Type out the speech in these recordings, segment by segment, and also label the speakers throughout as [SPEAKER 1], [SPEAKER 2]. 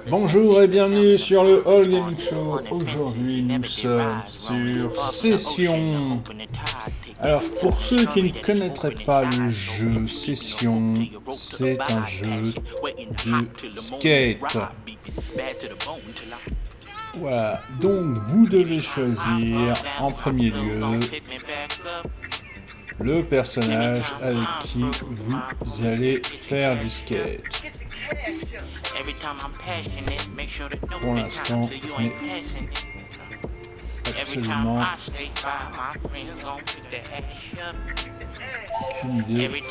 [SPEAKER 1] Bonjour et bienvenue sur le All Gaming Show. Aujourd'hui, nous sommes sur Session. Alors, pour ceux qui ne connaîtraient pas le jeu Session, c'est un jeu de skate. Voilà, donc vous devez choisir en premier lieu le personnage avec qui vous allez faire du skate. Pour l'instant, je n'ai absolument aucune idée. Ouais,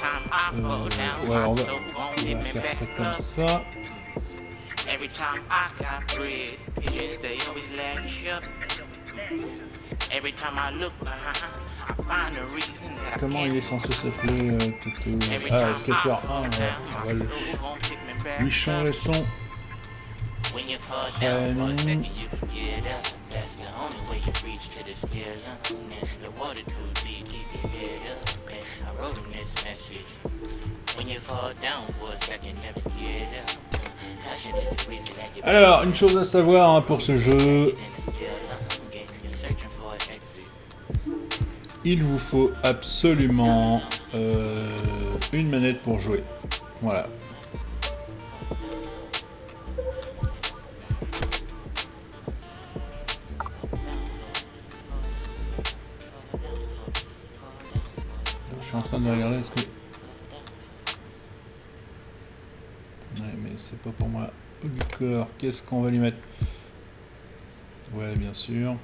[SPEAKER 1] on va faire ça comme ça. Comment il est censé s'appeler Toto? Ah, Skater 1, on va lui changer son prénom. Alors, une chose à savoir pour ce jeu, il vous faut absolument une manette pour jouer. Voilà. Je suis en train de regarder ce que... Ouais, mais c'est pas pour moi. Du corps, qu'est-ce qu'on va lui mettre? Ouais, bien sûr.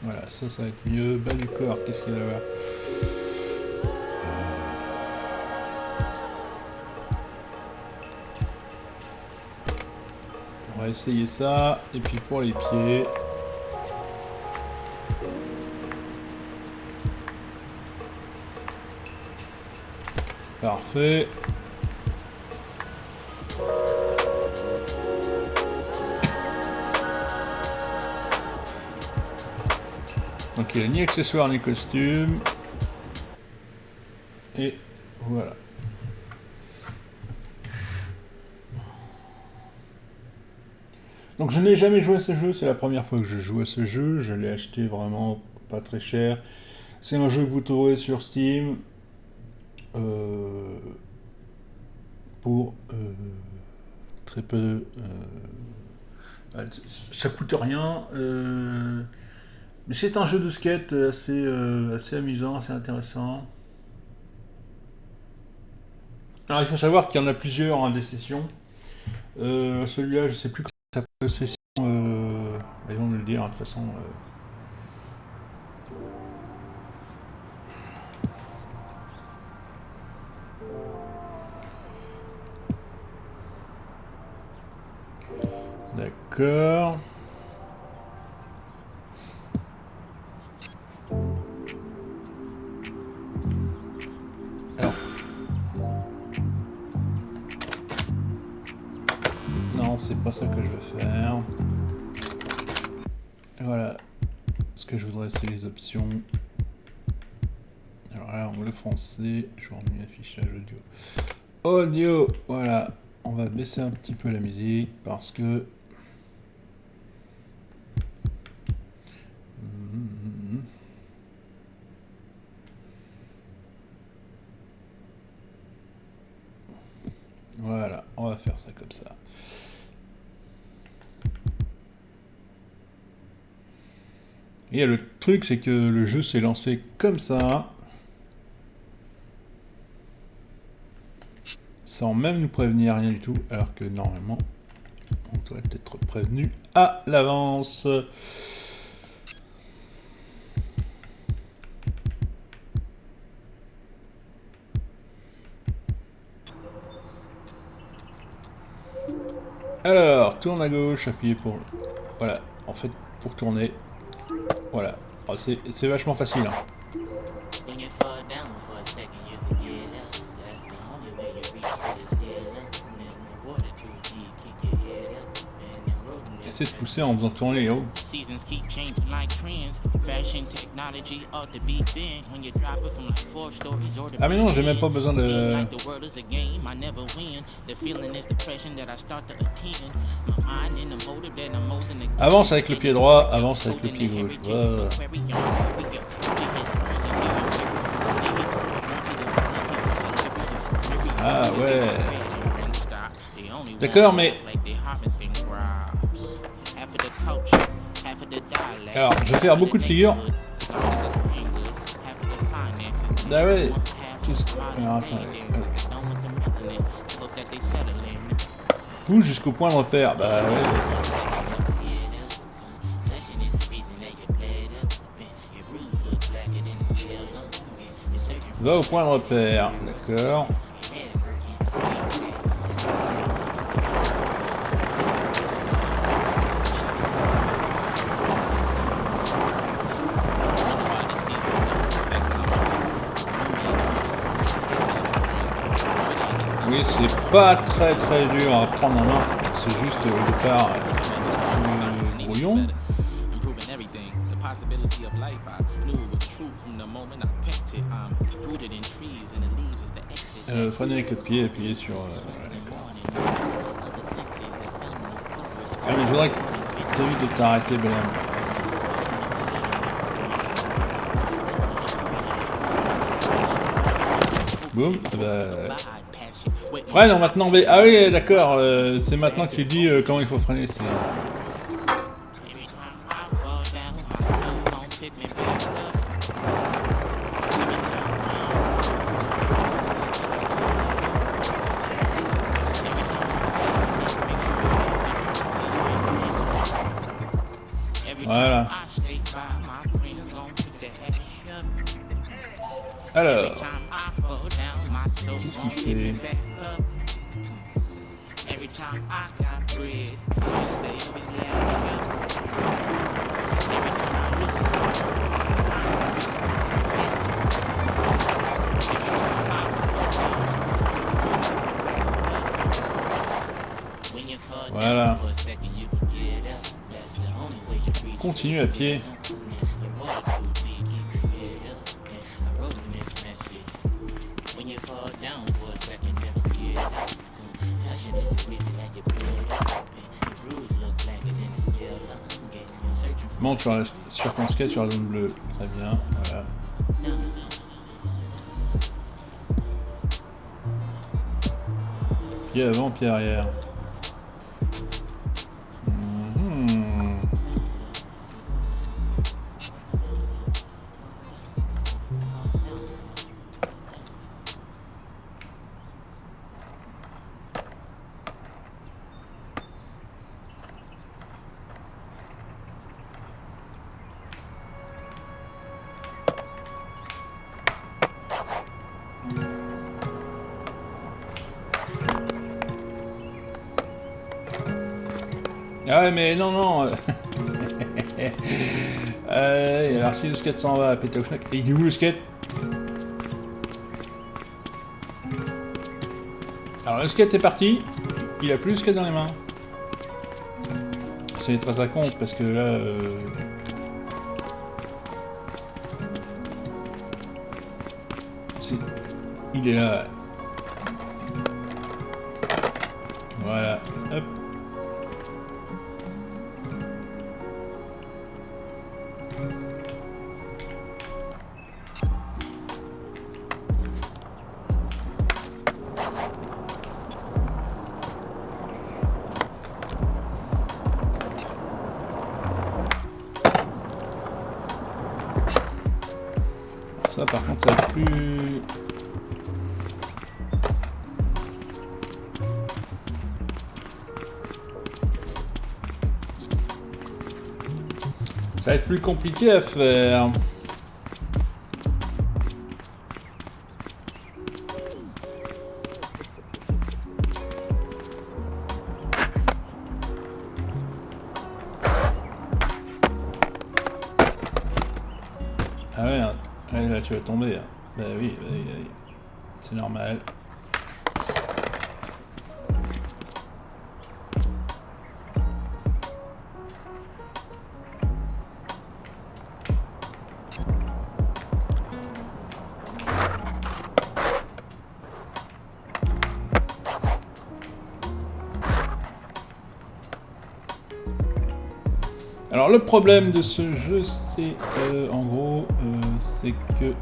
[SPEAKER 1] Voilà, ça va être mieux. Bas du corps, qu'est-ce qu'il va y avoir? On va essayer ça. Et puis pour les pieds... Parfait. Donc il n'y a ni accessoires ni costume. Et voilà. Donc je n'ai jamais joué à ce jeu, c'est la première fois que je joue à ce jeu. Je l'ai acheté vraiment pas très cher. C'est un jeu que vous trouverez sur Steam pour très peu... ça coûte rien. Mais c'est un jeu de skate assez amusant, assez intéressant. Alors il faut savoir qu'il y en a plusieurs des sessions. Celui-là, je sais plus comment ça s'appelle, session. Ils vont me le dire de toute façon. D'accord. Alors. Non, c'est pas ça que je veux faire. Voilà. Ce que je voudrais, c'est les options. Alors là, on va le français. Je vais remettre l'affichage audio. Audio, voilà. On va baisser un petit peu la musique parce que... Voilà, on va faire ça comme ça. Et le truc, c'est que le jeu s'est lancé comme ça, sans même nous prévenir, rien du tout, alors que normalement, on doit être prévenu à l'avance. Alors, tourne à gauche, appuyez pour... Voilà, en fait, pour tourner. Voilà, oh, c'est vachement facile. Hein. essaie de pousser en faisant tourner les hauts. Ah mais non, j'ai même pas besoin de... Avance avec le pied droit, avance avec le pied gauche. Voilà. Ah ouais. D'accord, mais... Alors, je vais faire beaucoup de figures. Ah ouais. Alors, pousse jusqu'au point de repère. Bah ouais. Va au point de repère. D'accord. Oui, c'est pas très dur à prendre en main, c'est juste au départ brouillon. Freiner avec le pied, appuyer sur... Ah mais je voudrais que tu évites de t'arrêter, Belen. Boum, freine maintenant, mais... Ah oui, d'accord, c'est maintenant que tu dis comment il faut freiner. Voilà. Alors, qu'est-ce qu'il fait? Voilà. Continue à pied. Bon, tu restes sur ton skate sur la zone bleue. Très bien, voilà. Pied avant, pied arrière. Ah ouais, mais non. Alors si le skate s'en va, péter au schnack. Et il est où le skate? Alors le skate est parti. Il a plus le skate dans les mains. C'est très à compte parce que là... Il est là. Voilà. Hop. Ça par contre ça va être plus... Ça va être plus compliqué à faire. Ah ouais, ouais, là tu vas tomber. Bah oui. C'est normal. Alors le problème de ce jeu, c'est en gros, c'est que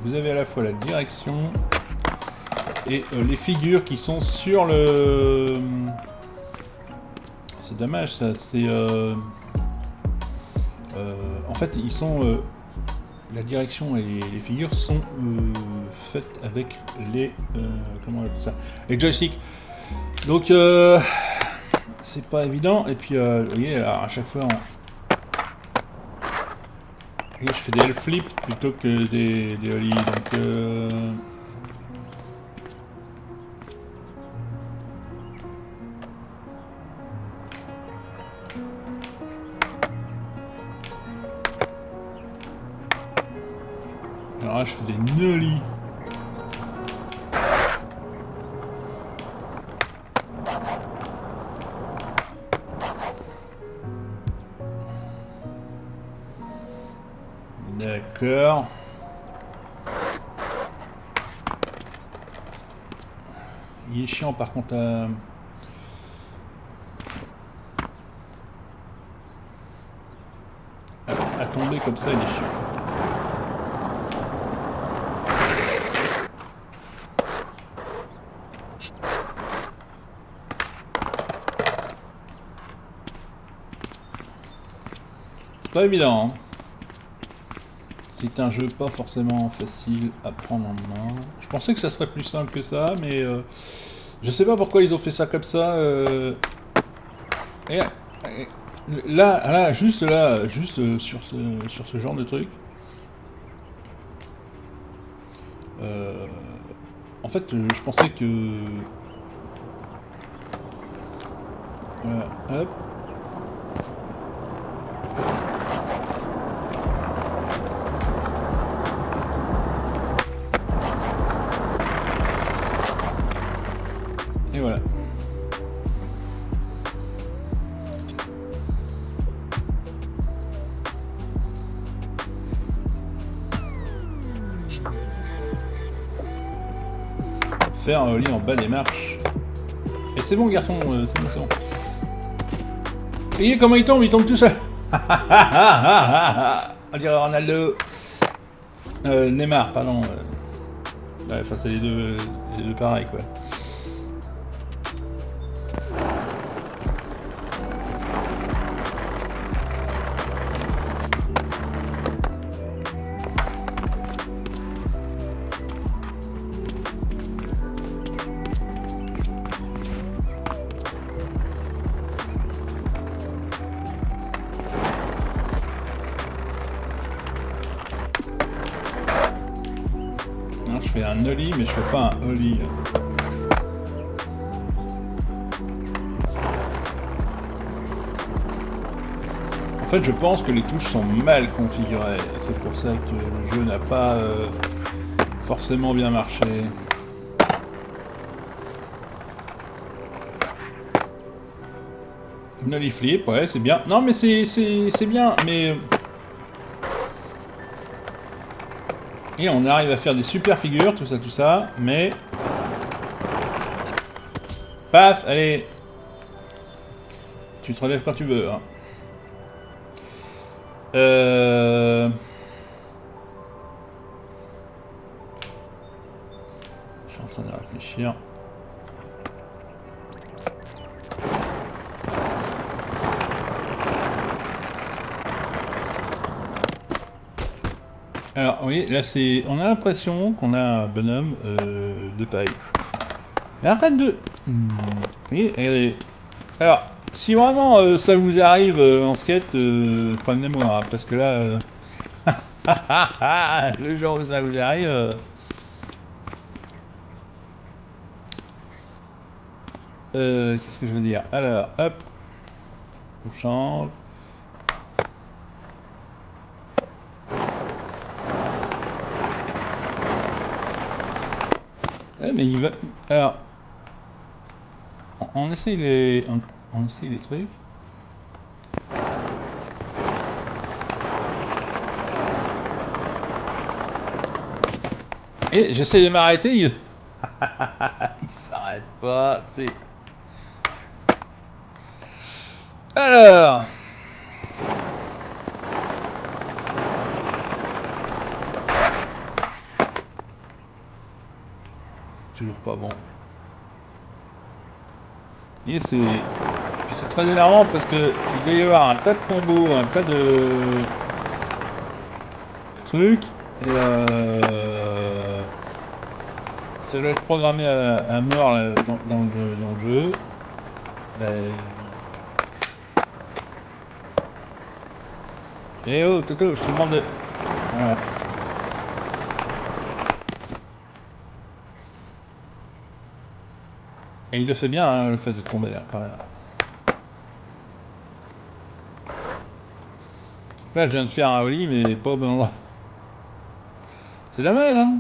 [SPEAKER 1] vous avez à la fois la direction et les figures qui sont sur le... C'est dommage ça, c'est... en fait, ils sont... la direction et les figures sont faites avec les... comment on appelle ça? Les joysticks. Donc, c'est pas évident. Et puis, vous voyez, alors, à chaque fois, je fais des L-flips plutôt que des ollies. Donc, alors là, je fais des nollies. D'accord. Il est chiant par contre à tomber comme ça, il est chiant. C'est pas évident, hein. C'est un jeu pas forcément facile à prendre en main. Je pensais que ça serait plus simple que ça, mais je sais pas pourquoi ils ont fait ça comme ça. Et, là, juste sur ce genre de truc. En fait, je pensais que... Voilà, hop. Et voilà. Faire un lit en bas des marches. Et c'est bon garçon, c'est bon, c'est bon. Et voyez comment il tombe tout seul. On dirait Ronaldo. Neymar, pardon. Ouais, enfin c'est les deux pareils quoi. Je fais un ollie, mais je fais pas un ollie. En fait, je pense que les touches sont mal configurées. C'est pour ça que le jeu n'a pas forcément bien marché. Nollie flip, ouais, c'est bien. Non, mais c'est bien, mais... Et on arrive à faire des super figures, tout ça, mais... Paf, allez. Tu te relèves quand tu veux. Hein. Je suis en train de réfléchir. Alors, oui, là c'est... On a l'impression qu'on a un bonhomme de paille. Mais arrête de... Oui, regardez. Alors, si vraiment ça vous arrive en skate, prenez-moi, hein, parce que là... le jour où ça vous arrive... qu'est-ce que je veux dire? Alors, hop. On change. Ouais, mais il va... Alors... On essaye les... On essaye les trucs. Et j'essaie de m'arrêter, il s'arrête pas, c'est... Alors... Toujours pas bon. Et c'est très énervant parce que il doit y avoir un tas de combos, un tas de trucs, et ça doit être programmé à mort là, dans le jeu. Ben... Eh oh Toto, je te demande de... Voilà. Et il le fait bien, hein, le fait de tomber là, par là. Là, je viens de faire un ollie, mais pas au bon endroit. C'est la mêle, hein.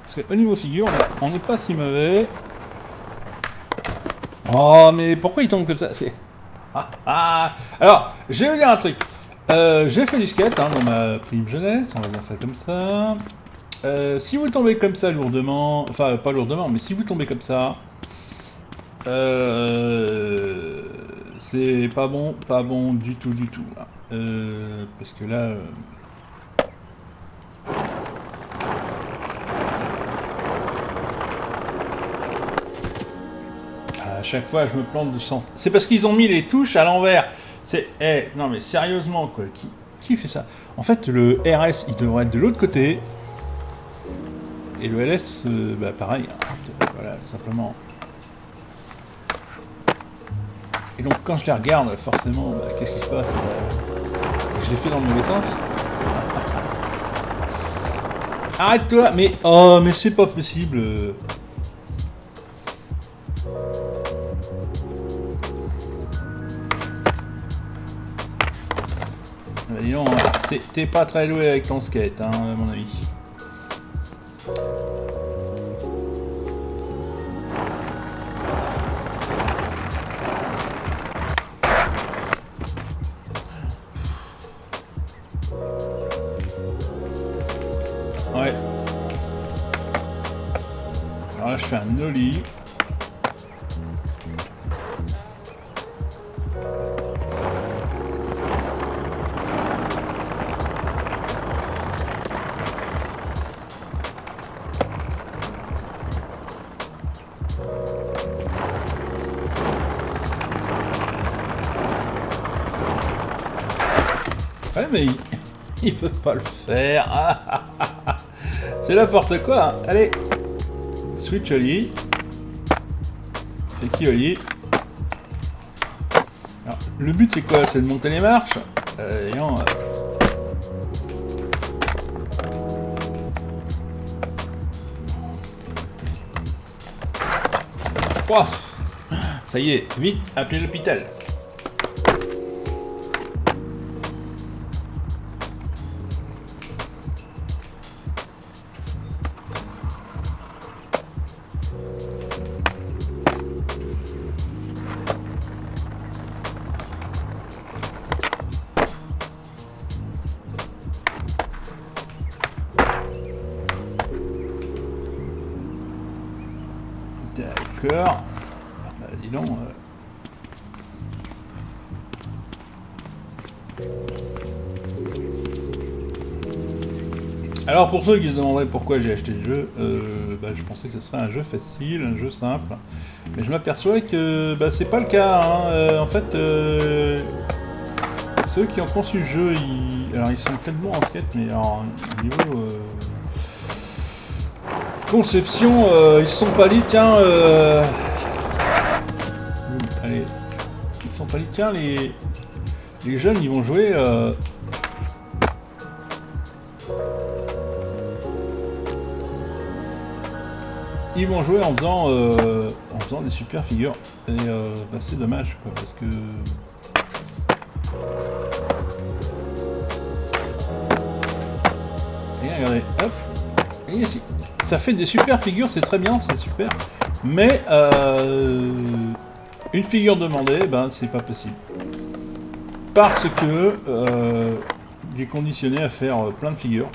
[SPEAKER 1] Parce qu'au niveau figure, on n'est pas si mauvais. Oh, mais pourquoi il tombe comme ça? Alors, je vais vous dire un truc. J'ai fait du skate hein, dans ma prime jeunesse, on va dire ça comme ça. Si vous tombez comme ça lourdement, enfin pas lourdement, mais si vous tombez comme ça, c'est pas bon du tout. Hein. Parce que là... à chaque fois, je me plante de sens. C'est parce qu'ils ont mis les touches à l'envers. C'est... non mais sérieusement, quoi. Qui fait ça? En fait, le RS, il devrait être de l'autre côté. Et le LS, bah pareil. Hein. Voilà, tout simplement. Et donc, quand je les regarde, forcément, bah, qu'est-ce qui se passe? Je les fais dans le mauvais sens. Arrête-toi! Mais... Oh, mais c'est pas possible. Disons, t'es pas très doué avec ton skate, hein, à mon avis. Ouais. Alors là, je fais un ollie. Ouais, mais il veut pas le faire. C'est n'importe quoi. Hein. Allez. Switch ollie. Fait qui ollie. Alors, le but c'est quoi? C'est de monter les marches. Non, oh, ça y est, vite, appelez l'hôpital. D'accord. Bah, dis donc. Alors pour ceux qui se demanderaient pourquoi j'ai acheté le jeu, bah, je pensais que ce serait un jeu facile, un jeu simple. Mais je m'aperçois que bah, c'est pas le cas. Hein. En fait, ceux qui ont conçu le jeu, alors ils sont tellement en skate, mais alors au niveau conception, ils se sont pas dit tiens, allez, ils se sont pas dit tiens les jeunes ils vont jouer. Ils vont jouer en faisant des super figures. Et bah, c'est dommage quoi, parce que et regardez, hop, et ici. Ça fait des super figures, c'est très bien, c'est super. Mais une figure demandée, ben c'est pas possible. Parce que il est conditionné à faire plein de figures.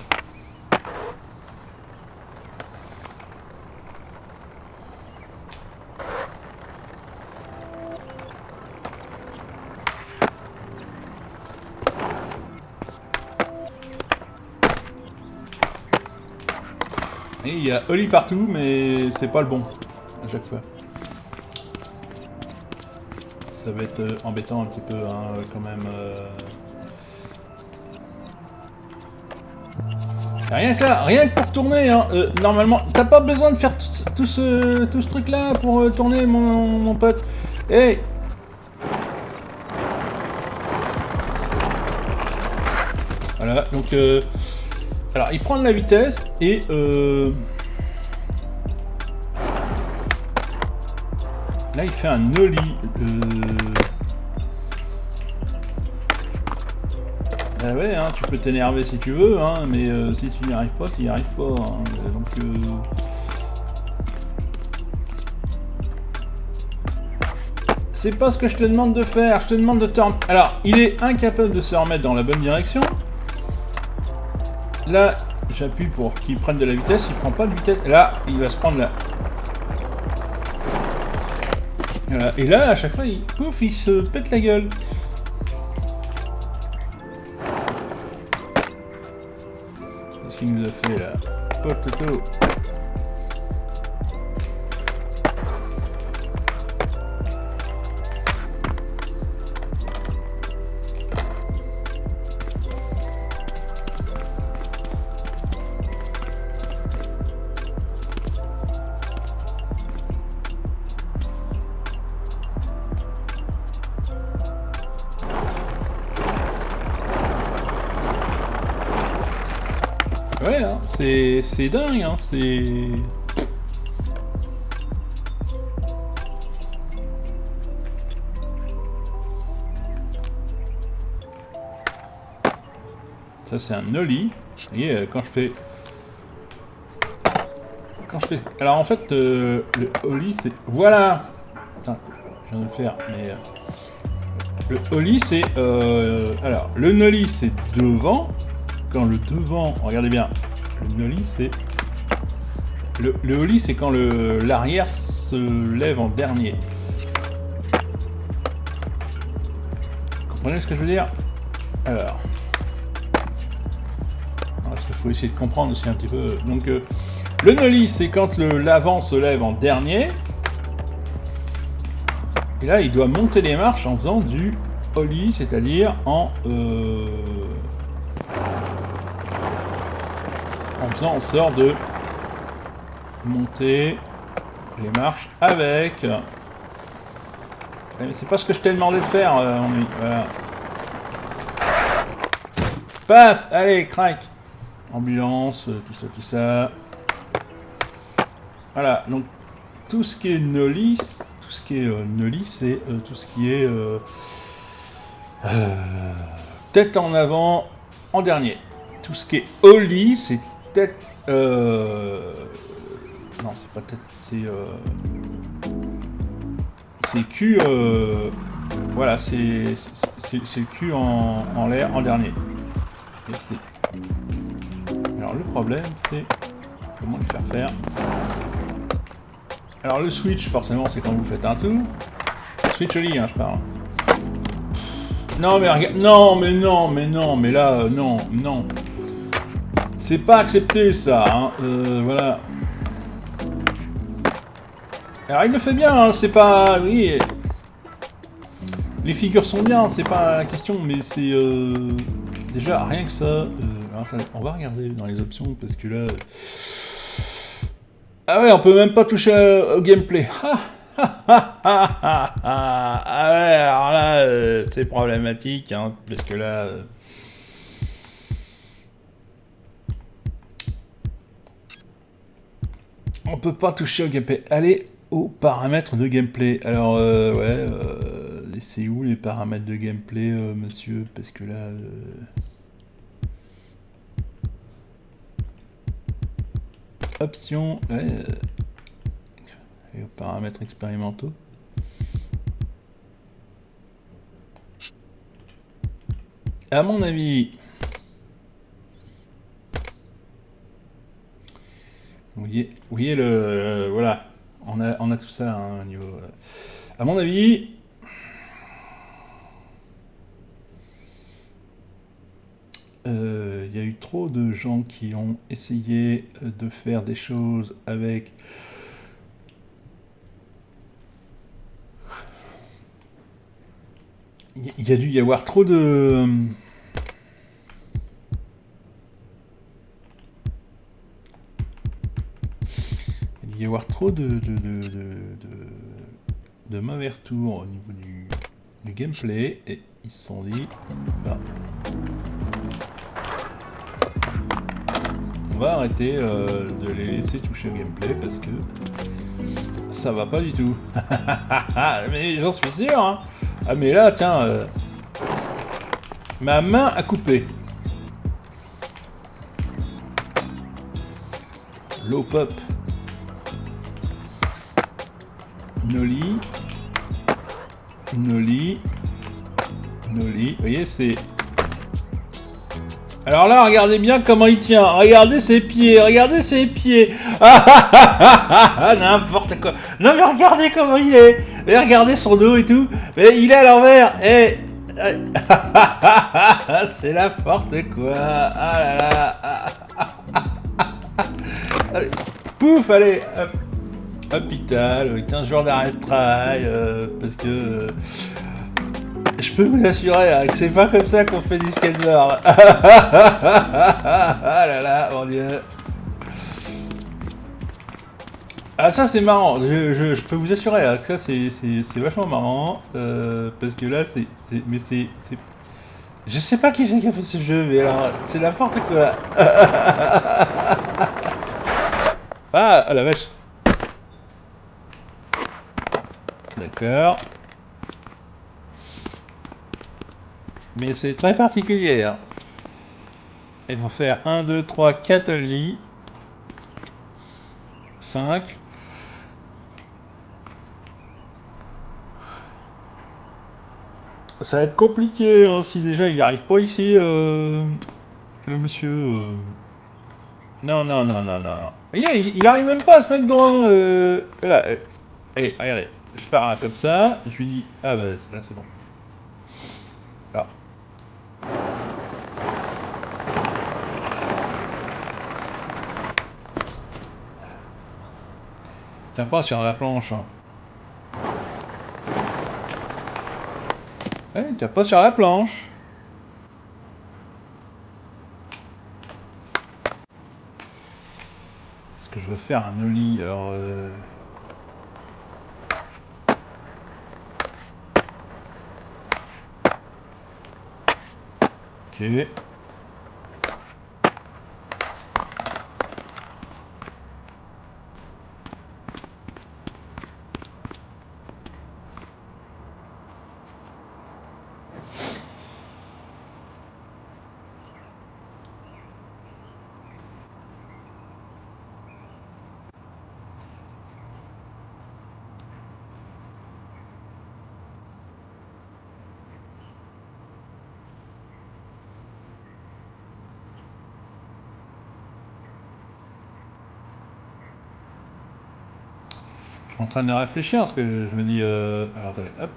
[SPEAKER 1] Et il y a Oli partout, mais c'est pas le bon à chaque fois. Ça va être embêtant un petit peu, hein, quand même. Rien que là, rien que pour tourner, hein, normalement, t'as pas besoin de faire tout ce truc-là pour tourner, mon pote. Hey! Voilà, donc... alors, il prend de la vitesse, et... là, il fait un ollie. Ah ouais, hein, tu peux t'énerver si tu veux, hein, mais si tu n'y arrives pas, tu n'y arrives pas. Hein, donc... c'est pas ce que je te demande de faire, je te demande de te remettre... Alors, il est incapable de se remettre dans la bonne direction. Là, j'appuie pour qu'il prenne de la vitesse, il prend pas de vitesse. Là, il va se prendre là. Voilà. Et là, à chaque fois, pouf, il se pète la gueule. Qu'est-ce qu'il nous a fait là? Potato. Ouais, hein, c'est dingue, hein, c'est... Ça, c'est un ollie. Vous voyez, quand je fais... Alors, en fait, le ollie, c'est... Voilà! Putain, je viens de le faire, mais... le ollie, c'est... alors, le nollie, c'est devant. Quand le devant... Regardez bien. Le nollie, c'est... Le ollie, c'est quand l'arrière se lève en dernier. Vous comprenez ce que je veux dire? Alors... parce qu'il faut essayer de comprendre aussi un petit peu. Donc, le nollie, c'est quand l'avant se lève en dernier. Et là, il doit monter les marches en faisant du ollie, c'est-à-dire en faisant en sorte de monter les marches avec... Mais c'est pas ce que je t'ai demandé de faire, voilà. Paf! Allez, crac! Ambulance, tout ça. Voilà, donc tout ce qui est nollie, c'est tout ce qui est tête en avant en dernier. Tout ce qui est ollie, c'est tête... non, c'est pas tête, c'est cul... voilà, c'est le cul en l'air en dernier. Et c'est... Alors le problème, c'est comment le faire faire. Alors le switch, forcément, c'est quand vous faites un tour. Switch ollie, hein, je parle. Non mais regarde, non mais là, non. C'est pas accepté ça, hein. Voilà. Alors il le fait bien, hein, c'est pas... Oui, les figures sont bien, c'est pas la question, mais c'est... déjà, rien que ça... alors, attendez, on va regarder dans les options, parce que là... Ah ouais, on peut même pas toucher au gameplay. Ah ouais, alors là, c'est problématique, hein, parce que là... on peut pas toucher au gameplay. Allez aux paramètres de gameplay. Alors, ouais, c'est où les paramètres de gameplay, monsieur? Parce que là... options, ouais, et aux paramètres expérimentaux. À mon avis... Vous voyez le... voilà, on a tout ça, hein, au niveau... à mon avis... il y a eu trop de gens qui ont essayé de faire des choses avec... Il y a dû y avoir trop de... Il y a dû y avoir trop de mauvais retours au niveau du gameplay, et ils se sont dit, bah, on va arrêter de les laisser toucher au gameplay parce que ça va pas du tout. Mais j'en suis sûr, hein. Ah mais là, tiens, ma main a coupé. Low pop. Noli. Noli. Noli. Vous voyez, c'est... Alors là, regardez bien comment il tient. Regardez ses pieds. Regardez ses pieds. N'importe quoi. Non mais regardez comment il est. Et regardez son dos et tout. Mais il est à l'envers. Et... c'est n'importe quoi. Ah là là. Allez. Pouf, allez. Hop. Hôpital. 15 jours d'arrêt de travail. Parce que... je peux vous assurer hein, que c'est pas comme ça qu'on fait du skateboard. Ah là là, mon dieu. Ah ça c'est marrant, je peux vous assurer hein, que ça c'est vachement marrant. Parce que là mais c'est... Je sais pas qui c'est qui a fait ce jeu, mais alors c'est n'importe quoi. Ah la vache. D'accord. Mais c'est très particulier. Hein. Ils vont faire 1, 2, 3, 4 lits. 5. Ça va être compliqué hein, si déjà il arrive pas ici, le monsieur. Non, non, non, non, non. Il arrive même pas à se mettre droit. Là, allez, regardez. Je pars comme ça. Je lui dis, ah bah là c'est bon. Là. Tiens pas sur la planche. Hein. Ouais, tiens pas sur la planche. Est-ce que je veux faire un ollie alors Ok. Je suis en train de réfléchir parce que je me dis. Alors attendez, hop.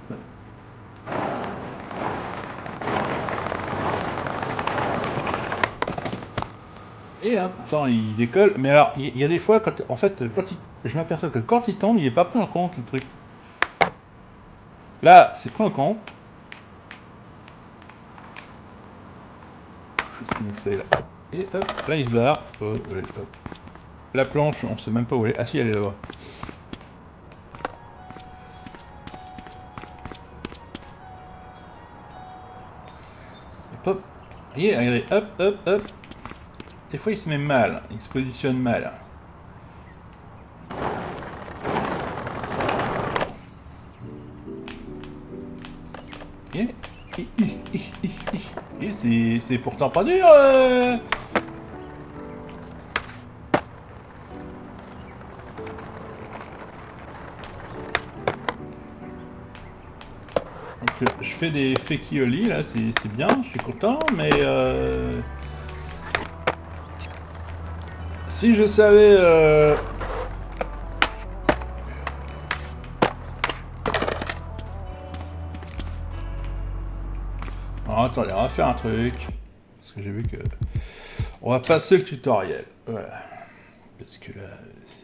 [SPEAKER 1] Et hop, ça il décolle. Mais alors, il y a des fois, quand, en fait, je m'aperçois que quand il tombe, il est pas pris en compte le truc. Là, c'est pris en compte. Qu'est-ce qu'il nous fait là? Et hop, là il se barre. Hop. La planche, on sait même pas où elle est. Ah si, elle est là-bas. Hop. Et regardez, hop, hop, hop. Des fois il se met mal, il se positionne mal. Et c'est pourtant pas dur. Donc je fais des fekiolis là, c'est bien, je suis content, mais si je savais alors, attendez, on va faire un truc. Parce que j'ai vu que... On va passer le tutoriel. Voilà. Parce que là, c'est...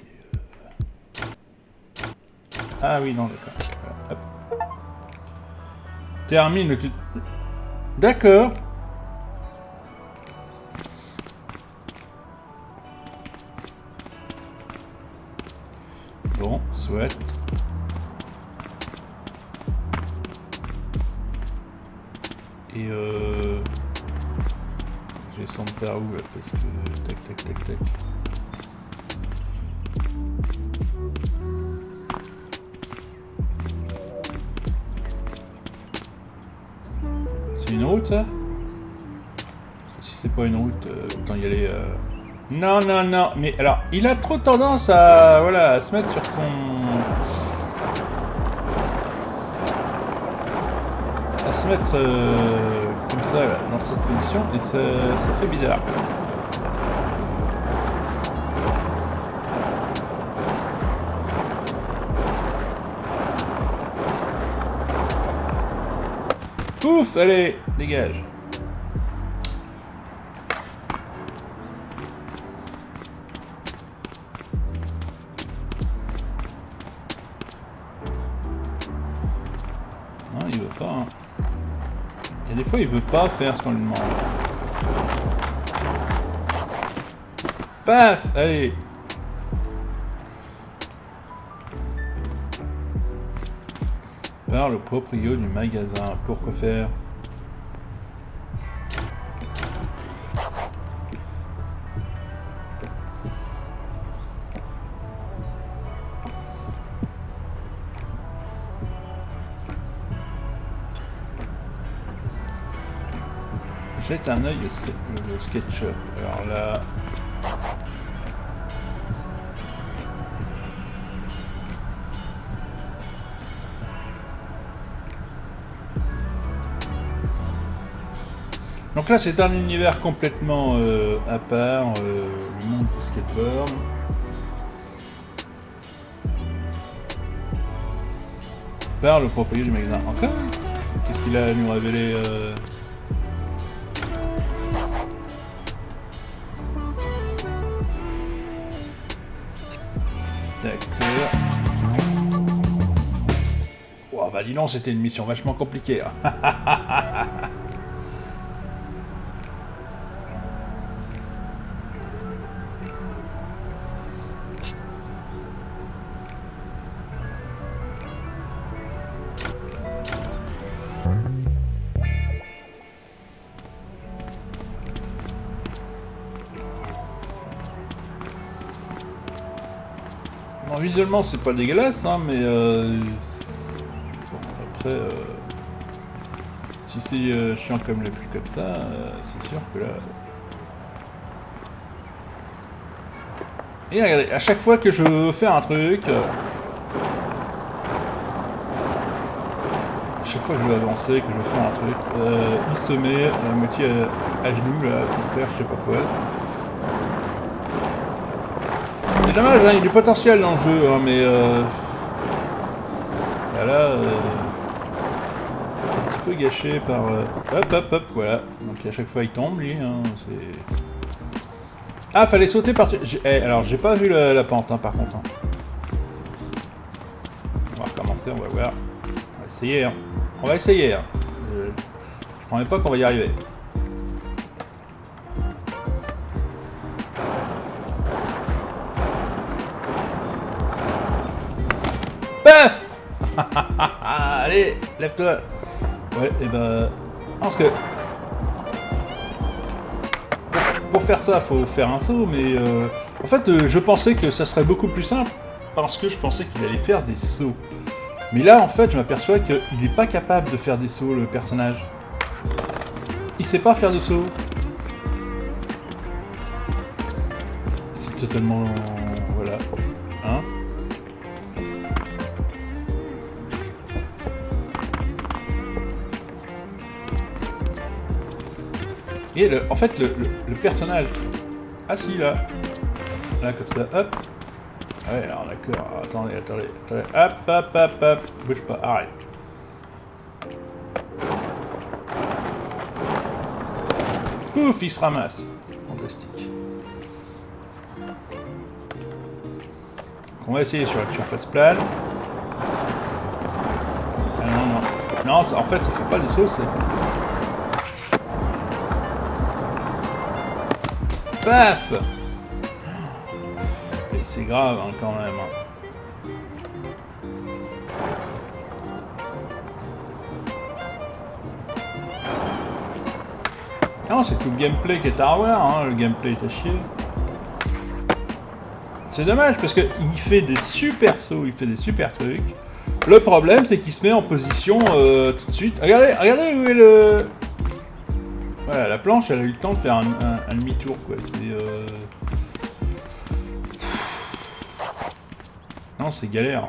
[SPEAKER 1] Ah oui, non, d'accord. Voilà, hop. Termine le tutoriel. D'accord. Bon, soit. Et je vais descendre par où là, parce que... Tac, tac, tac, tac. C'est une route, ça? Si c'est pas une route, autant y aller... Non, non, non, mais alors, il a trop tendance à... Voilà, à se mettre sur son... À se mettre comme ça, là, dans cette position, et ça fait bizarre. Pouf, allez, dégage. Non, il veut pas. Hein. Et des fois, il veut pas faire ce qu'on lui demande. Paf, allez. Par le proprio du magasin. Pourquoi faire? Jette un œil au SketchUp. Alors là... Donc là, c'est un univers complètement à part, le monde du skateboard. Par le propriétaire du magasin. Encore? Qu'est-ce qu'il a à nous révéler D'accord. Oh, bah dis donc, c'était une mission vachement compliquée. Hein. Bon, visuellement, c'est pas dégueulasse, hein, mais bon, après, si c'est chiant comme le plus comme ça, c'est sûr que là. Et regardez, à chaque fois que je veux faire un truc, à chaque fois que je veux avancer, que je veux faire un truc, il se met à moitié à genoux là pour faire je sais pas quoi. C'est dommage, hein, il y a du potentiel dans le jeu, hein, mais là, un petit peu gâché par... hop, hop, hop, voilà. Donc à chaque fois il tombe, lui, hein, c'est... Ah, fallait sauter par... alors, j'ai pas vu la pente, hein, par contre. Hein. On va recommencer, on va voir. On va essayer, hein. On va essayer, hein. Je promets pas qu'on va y arriver. Paf. Allez, lève-toi. Ouais, et ben... Parce que... Pour faire ça, faut faire un saut, mais... En fait, je pensais que ça serait beaucoup plus simple, parce que je pensais qu'il allait faire des sauts. Mais là, en fait, je m'aperçois qu'il n'est pas capable de faire des sauts, le personnage. Il sait pas faire de sauts. C'est totalement... Voilà. Hein? Et en fait, le personnage... assis là. Là, comme ça, hop. Ouais, alors d'accord. Attendez. Hop, hop, hop, hop. Bouge pas, arrête. Pouf, il se ramasse. Fantastique. On va essayer sur la surface plane. Ah non, non. Non, en fait, ça fait pas des sauts, c'est... Paf! Et c'est grave, hein, quand même. Non, c'est tout le gameplay qui est à revoir, hein. Le gameplay est à chier. C'est dommage parce qu'il fait des super sauts, il fait des super trucs. Le problème, c'est qu'il se met en position tout de suite. Regardez, regardez où est le... Voilà, la planche, elle a eu le temps de faire un demi-tour, quoi. C'est... Non, c'est galère.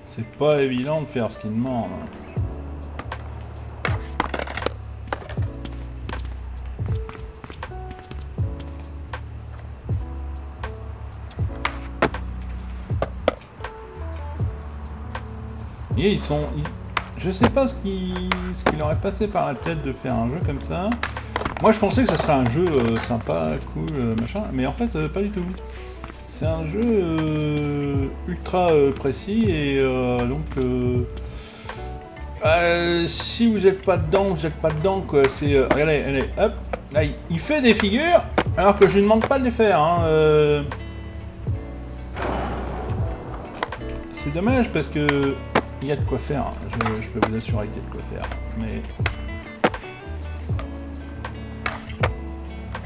[SPEAKER 1] C'est pas évident de faire ce qu'il demande. Et ils sont... Je sais pas ce qui leur est passé par la tête de faire un jeu comme ça. Moi je pensais que ce serait un jeu sympa, cool, machin, mais en fait pas du tout. C'est un jeu ultra précis et donc si vous n'êtes pas dedans, vous n'êtes pas dedans quoi. C'est regardez, allez, hop, là il fait des figures alors que je ne demande pas de les faire. Hein, c'est dommage parce que il y a de quoi faire. Je peux vous assurer qu'il y a de quoi faire. Mais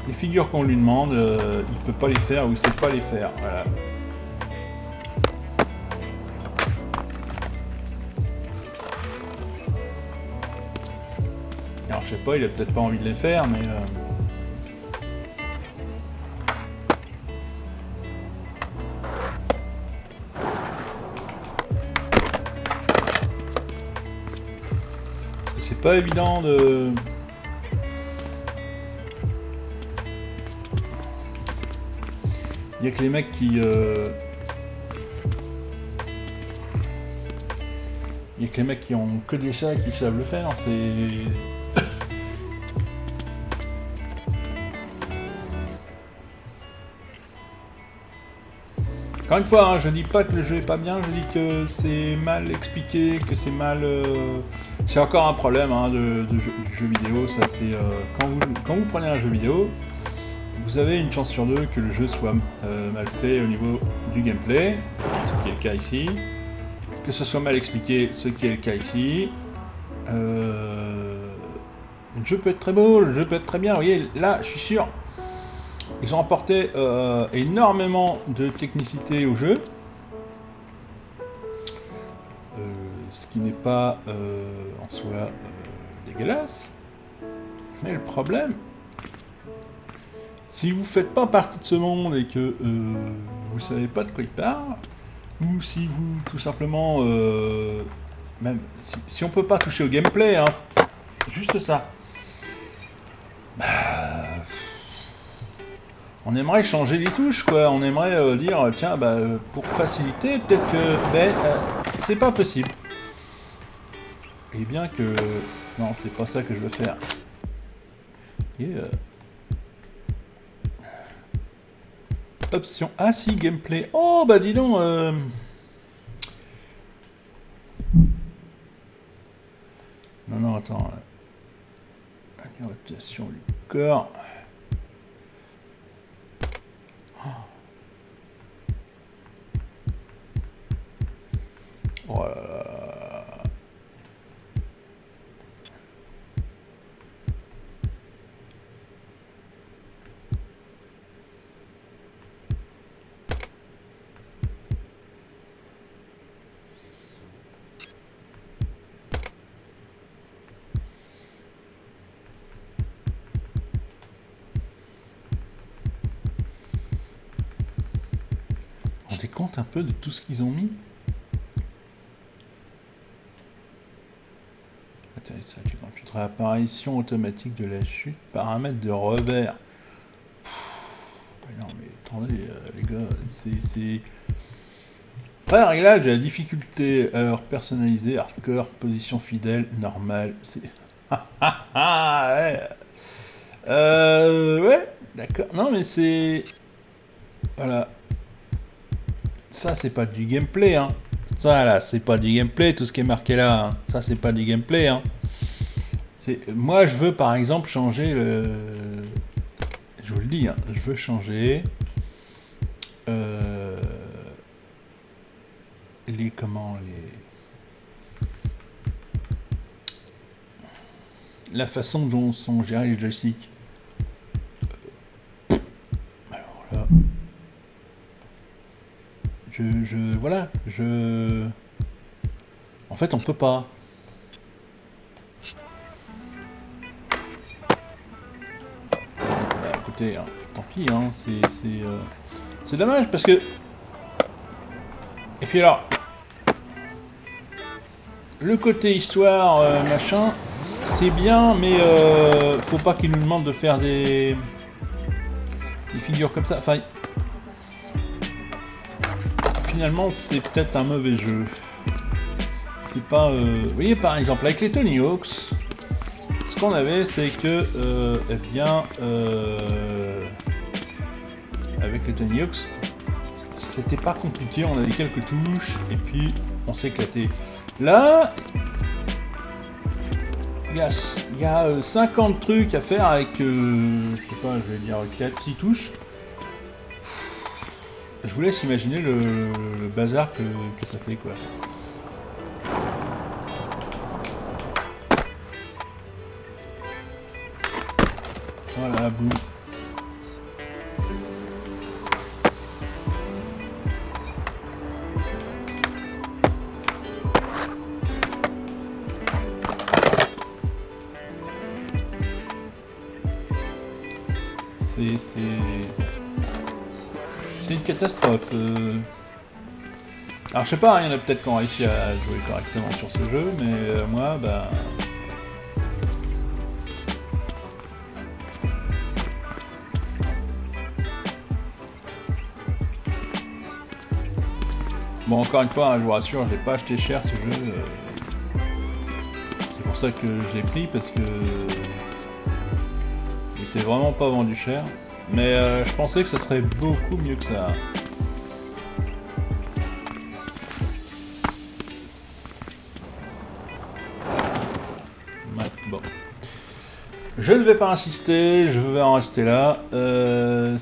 [SPEAKER 1] les figures qu'on lui demande, il peut pas les faire ou il sait pas les faire. Voilà. Alors je sais pas, il a peut-être pas envie de les faire, mais parce que c'est pas évident de... Il y a que les mecs qui... Il y a que les mecs qui ont que des chats qui savent le faire, c'est... Encore une fois, hein, je dis pas que le jeu est pas bien, je dis que c'est mal expliqué, que c'est mal... C'est encore un problème hein, de jeu vidéo, ça c'est... Quand vous prenez un jeu vidéo, vous avez une chance sur deux que le jeu soit mal fait au niveau du gameplay, ce qui est le cas ici. Que ce soit mal expliqué, ce qui est le cas ici. Le jeu peut être très beau, le jeu peut être très bien. Vous voyez, là, je suis sûr, ils ont apporté énormément de technicité au jeu. Ce qui n'est pas en soi dégueulasse. Mais le problème, si vous ne faites pas partie de ce monde et que vous ne savez pas de quoi il parle, ou si vous, tout simplement, même si on peut pas toucher au gameplay, hein, juste ça, bah, on aimerait changer les touches, quoi. On aimerait dire, tiens, bah, pour faciliter, peut-être que, ben, c'est pas possible. Et bien que, non, c'est pas ça que je veux faire. Et option. Ah si, gameplay. Oh bah dis donc. Non, attends. rotation du corps. Oh là là. On rendez compte un peu de tout ce qu'ils ont mis? Ça, du computer, apparition automatique de la chute, paramètres de revers. Non mais attendez les gars, c'est... Après, réglage de la difficulté, alors personnalisé, hardcore, position fidèle, normal, c'est... ouais, ouais, d'accord, non mais c'est... Voilà. Ça c'est pas du gameplay, hein. Ça là, c'est pas du gameplay, tout ce qui est marqué là, hein. Ça c'est pas du gameplay, hein. Moi je veux par exemple changer le... Je vous le dis, hein, je veux changer... les... Comment les... La façon dont sont gérés les joysticks. Alors là... Voilà, En fait, on peut pas. Bah, écoutez, hein, tant pis, hein, c'est dommage parce que... Et puis alors... Le côté histoire, machin, c'est bien, mais faut pas qu'ils nous demandent de faire des figures comme ça. Enfin... Finalement, c'est peut-être un mauvais jeu. C'est pas... Vous voyez, par exemple, avec les Tony Hawks, ce qu'on avait, c'est que... eh bien... avec les Tony Hawks, c'était pas compliqué, on avait quelques touches, et puis on s'éclatait. Là... Il y a 50 trucs à faire avec... je sais pas, je vais dire 4-6 touches. Je vous laisse imaginer le bazar que ça fait, quoi. Voilà, boum. C'est une catastrophe. Alors je sais pas, il y en a peut-être qui ont réussi à jouer correctement sur ce jeu, mais moi, bah... Bon, encore une fois, hein, je vous rassure, je l'ai pas acheté cher ce jeu. C'est pour ça que je l'ai pris, parce que... il était vraiment pas vendu cher. Mais je pensais que ça serait beaucoup mieux que ça. Ouais, bon. Je ne vais pas insister, je vais en rester là. Ouais,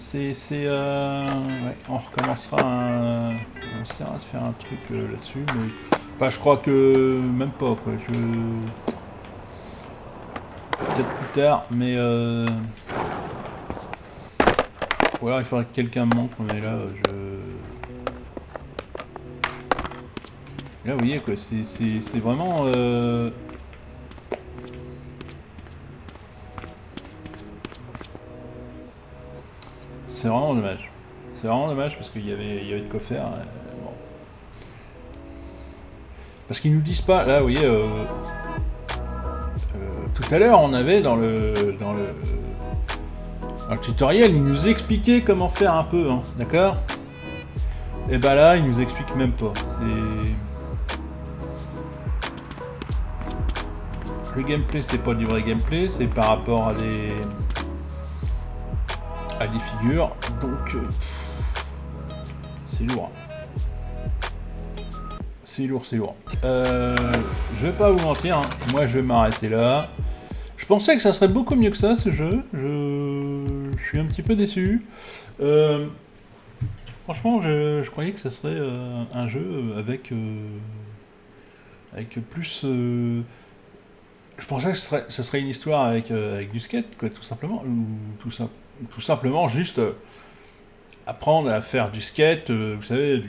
[SPEAKER 1] on recommencera on essaiera de faire un truc là-dessus, mais... Enfin, je crois que... même pas, quoi. Peut-être plus tard, mais... Ou alors il faudrait que quelqu'un me montre, mais là, Là, vous voyez, quoi, c'est vraiment... C'est vraiment dommage. C'est vraiment dommage parce qu'il y avait de quoi faire. Bon. Parce qu'ils nous disent pas... Là, vous voyez... tout à l'heure, on avait dans le tutoriel, il nous expliquait comment faire un peu, hein, d'accord? Et bah là, il nous explique même pas. Le gameplay, c'est pas du vrai gameplay, c'est par rapport à des figures, donc c'est lourd. C'est lourd, c'est lourd. Je vais pas vous mentir, hein. Moi je vais m'arrêter là. Je pensais que ça serait beaucoup mieux que ça, ce jeu. Je suis un petit peu déçu. Franchement, je croyais que ça serait un jeu avec plus... je pensais que ce serait une histoire avec du skate, quoi, tout simplement. Ou tout simplement juste apprendre à faire du skate, vous savez,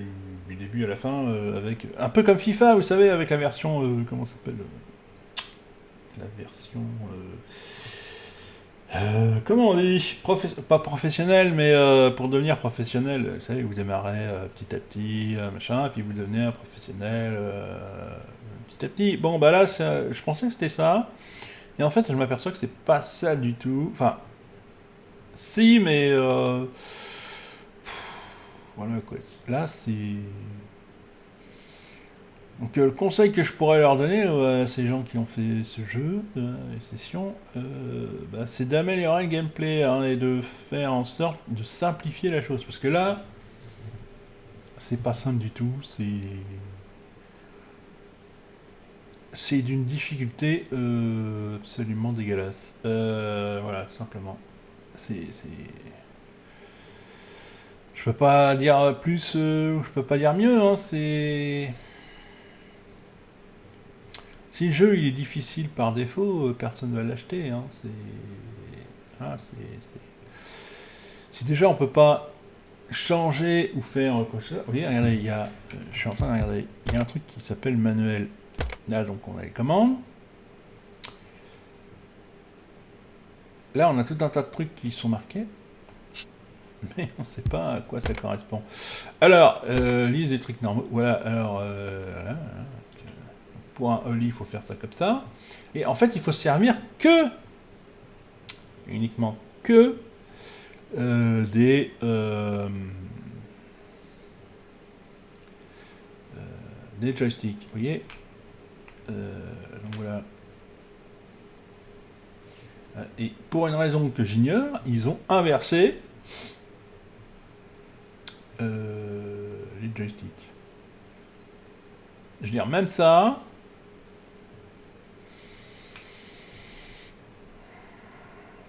[SPEAKER 1] du début à la fin, avec... Un peu comme FIFA, vous savez, avec la version... comment ça s'appelle la version... comment on dit pas professionnel, mais pour devenir professionnel, vous savez, vous démarrez petit à petit, machin, et puis vous devenez un professionnel petit à petit. Bon, bah là, je pensais que c'était ça, et en fait, je m'aperçois que c'est pas ça du tout. Enfin, si, mais voilà quoi. Là, c'est... Donc le conseil que je pourrais leur donner à ces gens qui ont fait ce jeu, les sessions, bah, c'est d'améliorer le gameplay hein, et de faire en sorte de simplifier la chose. Parce que là, c'est pas simple du tout, c'est d'une difficulté absolument dégueulasse. Voilà, tout simplement. Je peux pas dire plus, je peux pas dire mieux, hein, c'est... Si le jeu il est difficile par défaut, personne ne va l'acheter. Hein. Si déjà on peut pas changer ou faire quoi que ce soit. Vous voyez, regardez, je suis en train de regarder. Il y a un truc qui s'appelle manuel. Là, donc on a les commandes. Là, on a tout un tas de trucs qui sont marqués. Mais on ne sait pas à quoi ça correspond. Alors, liste des trucs normaux. Voilà, alors... voilà. Pour un holly, il faut faire ça comme ça. Et en fait, il faut se servir uniquement que des joysticks. Vous voyez donc voilà. Et pour une raison que j'ignore, ils ont inversé les joysticks. Je veux dire, même ça...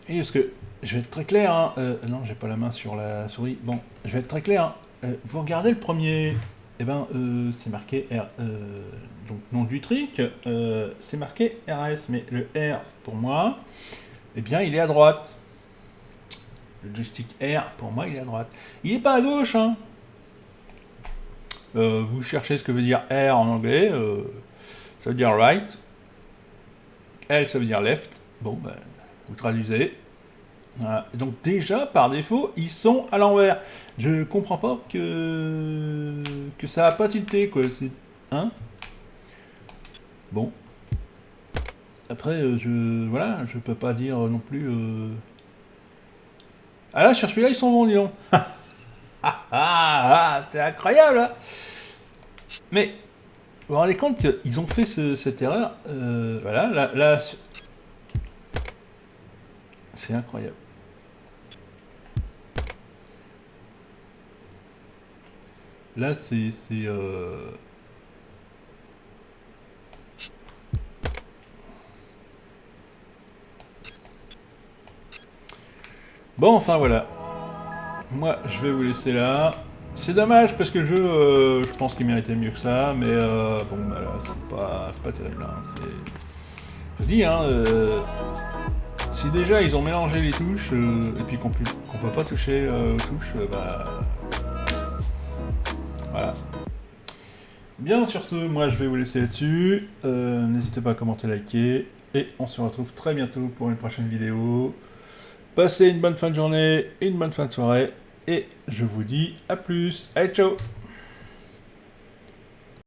[SPEAKER 1] Et parce que, je vais être très clair, hein, non, j'ai pas la main sur la souris, bon, je vais être très clair, hein, vous regardez le premier, eh ben, c'est marqué R, donc nom du trick, c'est marqué RS, mais le R, pour moi, eh bien, il est à droite. Le joystick R, pour moi, il est à droite. Il n'est pas à gauche, hein. Vous cherchez ce que veut dire R en anglais, ça veut dire right, L, ça veut dire left, bon, ben, vous traduisez. Voilà. Donc déjà, par défaut, ils sont à l'envers. Je comprends pas que ça a pas tilté, quoi. Hein? Bon. Après, voilà, je peux pas dire non plus... Ah là, sur celui-là, ils sont bons, dis donc. C'est incroyable, hein. Mais, vous vous rendez compte qu'ils ont fait cette erreur. Voilà, là c'est incroyable. Là, c'est Bon, enfin, voilà. Moi, je vais vous laisser là. C'est dommage, parce que le jeu, je pense qu'il méritait mieux que ça, mais bon, bah là, c'est pas terrible, hein. Je dis, hein, si déjà ils ont mélangé les touches, et puis qu'on peut pas toucher aux touches, bah... Voilà. Bien, sur ce, moi je vais vous laisser là-dessus. N'hésitez pas à commenter, liker. Et on se retrouve très bientôt pour une prochaine vidéo. Passez une bonne fin de journée, une bonne fin de soirée. Et je vous dis à plus. Allez, ciao!